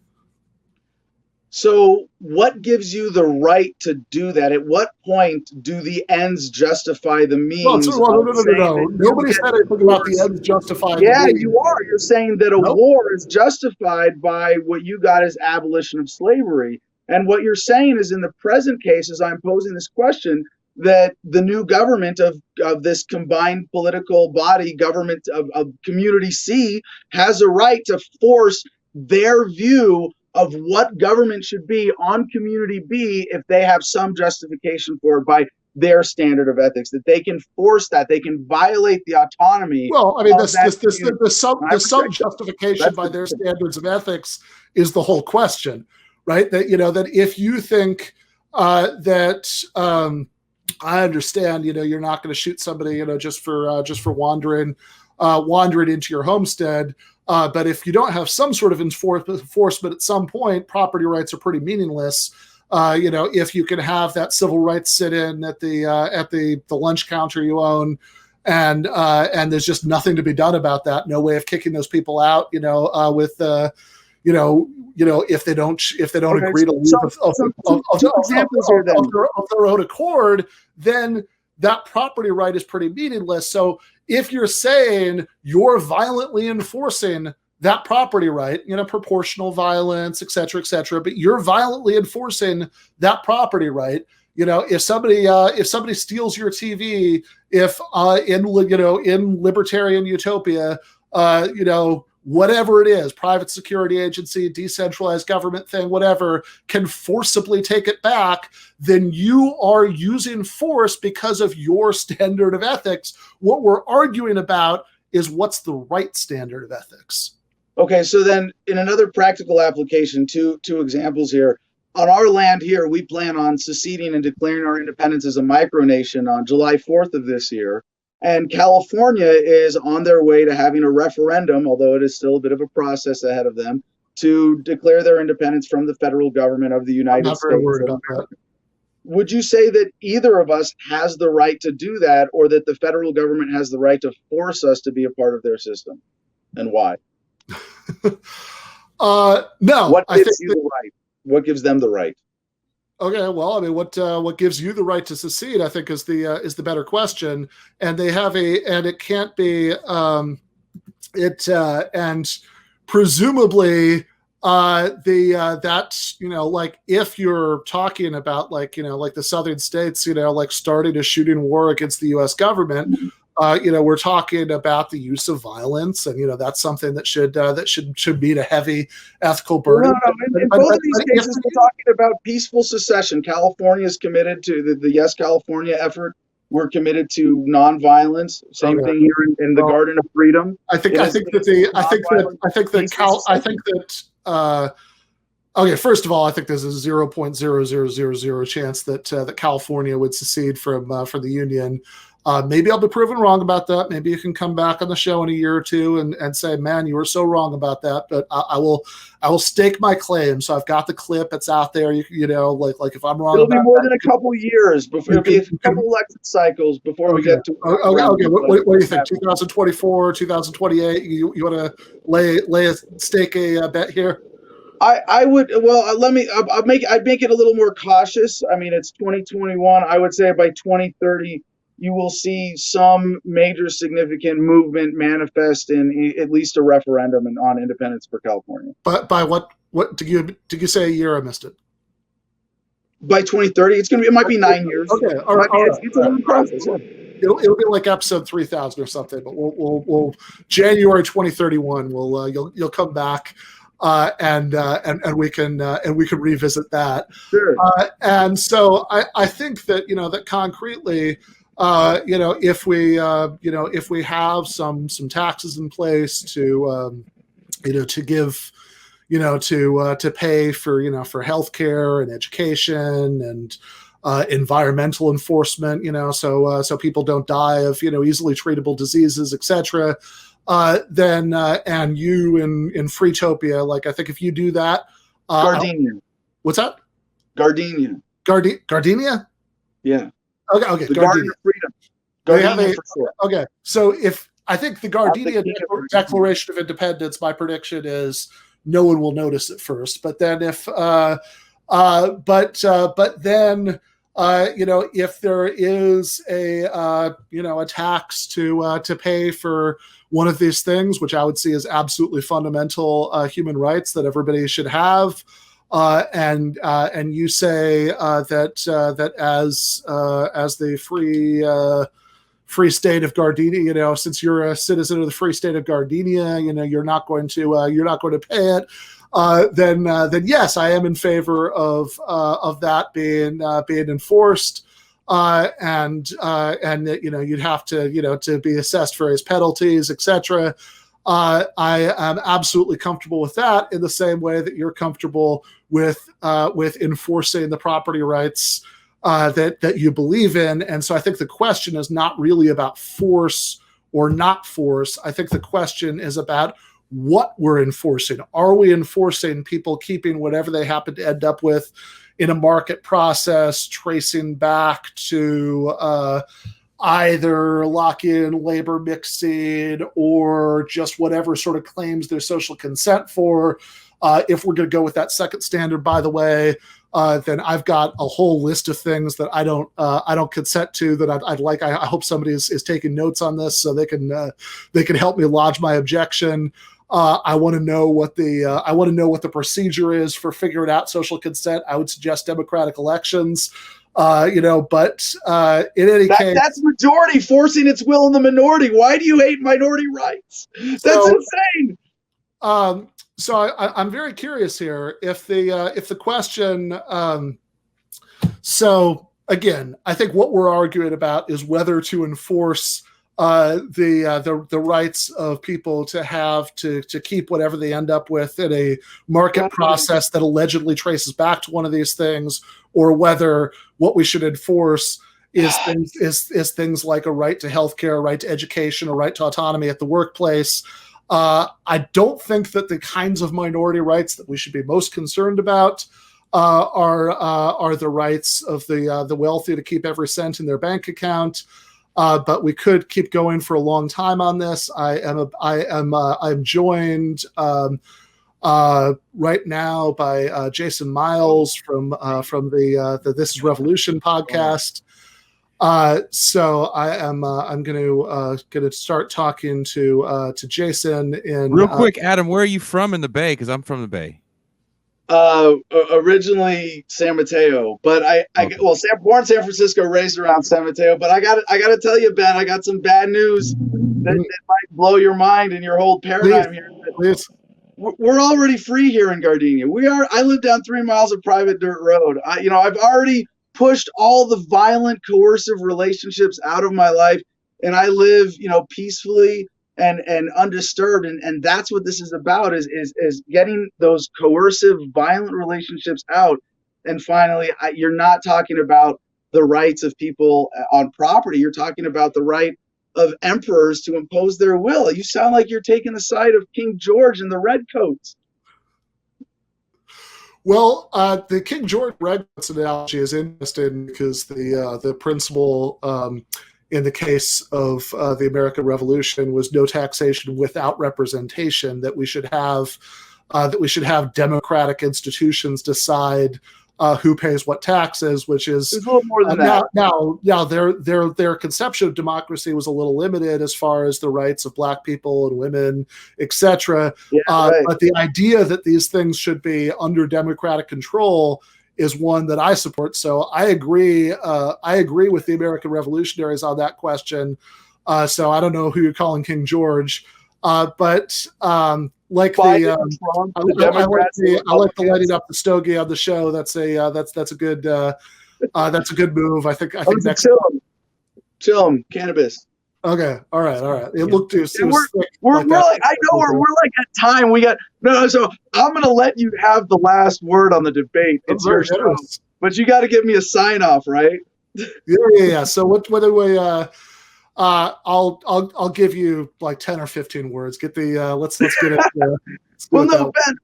[SPEAKER 2] So what gives you the right to do that? At what point do the ends justify the means?
[SPEAKER 1] No. Nobody said anything about the ends justifying the
[SPEAKER 2] Yeah,
[SPEAKER 1] means.
[SPEAKER 2] you are. You're saying that a war is justified by what you got as abolition of slavery. And what you're saying is, in the present case, as I'm posing this question, that the new government of this combined political body, government of Community C, has a right to force their view of what government should be on Community B if they have some justification for it by their standard of ethics, that they can force that, they can violate the autonomy.
[SPEAKER 1] Well, I mean, the sub justification by their standards of ethics is the whole question, right? That, that if you think I understand, you're not going to shoot somebody, just for wandering into your homestead. But if you don't have some sort of enforcement at some point, property rights are pretty meaningless. If you can have that civil rights sit-in at the lunch counter you own, and there's just nothing to be done about that, no way of kicking those people out, if they don't agree to leave of their own accord, then that property right is pretty meaningless. So if you're saying you're violently enforcing that property right, proportional violence, et cetera, but you're violently enforcing that property right. If somebody steals your TV, if in libertarian utopia, whatever it is, private security agency, decentralized government thing, whatever, can forcibly take it back, then you are using force because of your standard of ethics. What we're arguing about is what's the right standard of ethics.
[SPEAKER 2] Okay, so then in another practical application, two examples here. On our land here, we plan on seceding and declaring our independence as a micronation on July 4th of this year. And California is on their way to having a referendum, although it is still a bit of a process ahead of them, to declare their independence from the federal government of the United States.
[SPEAKER 1] Worried about that.
[SPEAKER 2] Would you say that either of us has the right to do that, or that the federal government has the right to force us to be a part of their system? And why?
[SPEAKER 1] No.
[SPEAKER 2] What gives you the right? What gives them the right?
[SPEAKER 1] Okay, well, I mean, what gives you the right to secede, I think, is the better question. And they have and it can't be and presumably that's like if you're talking about like the southern states, like starting a shooting war against the U.S. government. We're talking about the use of violence, and that's something that should meet a heavy ethical burden.
[SPEAKER 2] No. In both of these cases, we're talking about peaceful secession. California is committed to the Yes California effort. We're committed to nonviolence. Same thing here in the Garden of Freedom.
[SPEAKER 1] Okay, first of all, I think there's a 0.0000 chance that California would secede from the Union. Maybe I'll be proven wrong about that. Maybe you can come back on the show in a year or two and say, man, you were so wrong about that. But I will stake my claim. So I've got the clip. It's out there. Like if I'm wrong,
[SPEAKER 2] it'll be more than a couple years before. It'll be a couple election cycles before we get to.
[SPEAKER 1] Okay. What do you think? 2024, 2028? You want to stake a bet here?
[SPEAKER 2] I would. Well, I'd make it a little more cautious. I mean, it's 2021. I would say by 2030. You will see some major significant movement manifest in at least a referendum on independence for California.
[SPEAKER 1] But by what did you say a year? I missed it.
[SPEAKER 2] By 2030, it might be 9 years.
[SPEAKER 1] Okay, all right.
[SPEAKER 2] It's a long process. Yeah.
[SPEAKER 1] It'll be like episode 3000 or something. But we'll January 2031. You'll come back. And we can revisit that.
[SPEAKER 2] Sure.
[SPEAKER 1] And so I think that that concretely. If we have some taxes in place to give, to pay for healthcare and education and environmental enforcement, so people don't die of easily treatable diseases, etc. Then and you in Freetopia, like I think if you do that,
[SPEAKER 2] Gardenia.
[SPEAKER 1] What's that?
[SPEAKER 2] Gardenia.
[SPEAKER 1] Gardenia?
[SPEAKER 2] Yeah.
[SPEAKER 1] Okay.
[SPEAKER 2] The Garden of Freedom. Gardenia for sure.
[SPEAKER 1] Okay, so if I think the Gardenia Declaration of Independence, my prediction is no one will notice at first. But then if if there is a tax to pay for one of these things, which I would see as absolutely fundamental human rights that everybody should have, and you say that as the free state of Gardenia, since you're a citizen of the free state of Gardenia, you're not going to pay it. Then yes, I am in favor of that being enforced, and you'd have to be assessed various penalties, etc. I am absolutely comfortable with that, in the same way that you're comfortable with enforcing the property rights that you believe in. And so I think the question is not really about force or not force. I think the question is about what we're enforcing. Are we enforcing people keeping whatever they happen to end up with in a market process, tracing back to either lock-in labor mixing or just whatever sort of claims their social consent for? If we're going to go with that second standard, by the way, then I've got a whole list of things that I don't consent to, that I'd like. I hope somebody is taking notes on this so they can help me lodge my objection. I want to know what the procedure is for figuring out social consent. I would suggest democratic elections. But in any case,
[SPEAKER 2] that's majority forcing its will on the minority. Why do you hate minority rights? That's insane.
[SPEAKER 1] So I'm very curious here if the question. So again, I think what we're arguing about is whether to enforce the rights of people to keep whatever they end up with in a market process that allegedly traces back to one of these things, or whether what we should enforce is things like a right to healthcare, a right to education, a right to autonomy at the workplace. I don't think that the kinds of minority rights that we should be most concerned about are the rights of the wealthy to keep every cent in their bank account. But we could keep going for a long time on this. I'm joined right now by Jason Miles from the This Is Revolution podcast. So I'm going to start talking to Jason in
[SPEAKER 3] real quick. Adam, where are you from in the Bay? Because I'm from the Bay.
[SPEAKER 2] Originally San Mateo, but born in San Francisco, raised around San Mateo. But I got to tell you, Ben, I got some bad news that might blow your mind and your whole paradigm here.
[SPEAKER 1] Please.
[SPEAKER 2] We're already free here in Gardenia. I live down 3 miles of private dirt road. I've already pushed all the violent, coercive relationships out of my life, and I live, peacefully and undisturbed. And that's what this is about, is getting those coercive, violent relationships out. And finally, you're not talking about the rights of people on property. You're talking about the right of emperors to impose their will. You sound like you're taking the side of King George and the Redcoats.
[SPEAKER 1] Well, the King George Redcoats analogy is interesting because the principle in the case of the American Revolution was no taxation without representation. That we should have democratic institutions decide who pays what taxes, which is
[SPEAKER 2] a little more than that.
[SPEAKER 1] Now their conception of democracy was a little limited as far as the rights of Black people and women, etc.
[SPEAKER 2] Yeah, right.
[SPEAKER 1] But the idea that these things should be under democratic control is one that I support. So I agree with the American revolutionaries on that question. So I don't know who you're calling King George, but like I like the lighting up the stogie on the show. That's a good move. I think next
[SPEAKER 2] chill him cannabis.
[SPEAKER 1] Okay, all right. It looked too.
[SPEAKER 2] We're like at time. We got no. So I'm gonna let you have the last word on the debate. It's your show, but you got to give me a sign off, right?
[SPEAKER 1] Yeah. So what do we? I'll give you like 10 or 15 words. Get the let's get it.
[SPEAKER 2] Well, no, Ben.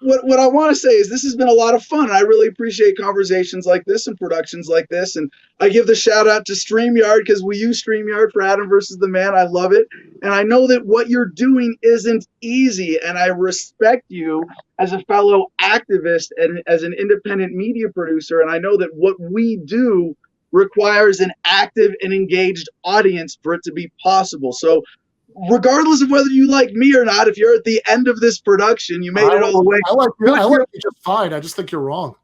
[SPEAKER 2] what I want to say is this has been a lot of fun. I really appreciate conversations like this and productions like this. And I give the shout out to StreamYard because we use StreamYard for Adam versus the Man. I love it. And I know that what you're doing isn't easy. And I respect you as a fellow activist and as an independent media producer. And I know that what we do requires an active and engaged audience for it to be possible. So regardless of whether you like me or not, if you're at the end of this production, you made it all the way.
[SPEAKER 1] I like you just fine. I just think you're wrong.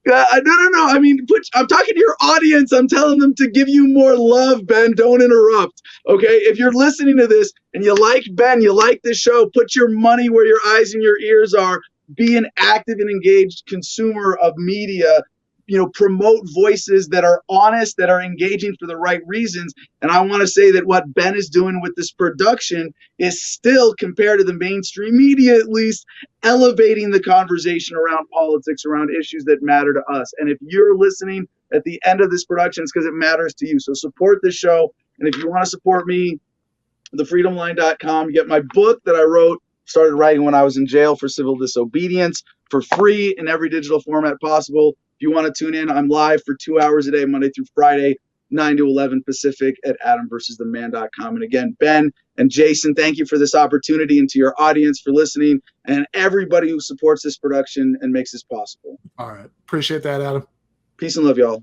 [SPEAKER 2] No. I mean, I'm talking to your audience. I'm telling them to give you more love, Ben. Don't interrupt. Okay. If you're listening to this and you like Ben, you like this show, put your money where your eyes and your ears are. Be an active and engaged consumer of media. Promote voices that are honest, that are engaging for the right reasons. And I want to say that what Ben is doing with this production is still, compared to the mainstream media at least, elevating the conversation around politics, around issues that matter to us. And if you're listening at the end of this production, it's because it matters to you. So support this show. And if you want to support me, thefreedomline.com, you get my book that I wrote, started writing when I was in jail for civil disobedience, for free in every digital format possible. If you want to tune in, I'm live for 2 hours a day, Monday through Friday, 9 to 11 Pacific at adamversustheman.com. And again, Ben and Jason, thank you for this opportunity, and to your audience for listening, and everybody who supports this production and makes this possible.
[SPEAKER 1] All right. Appreciate that, Adam.
[SPEAKER 2] Peace and love, y'all.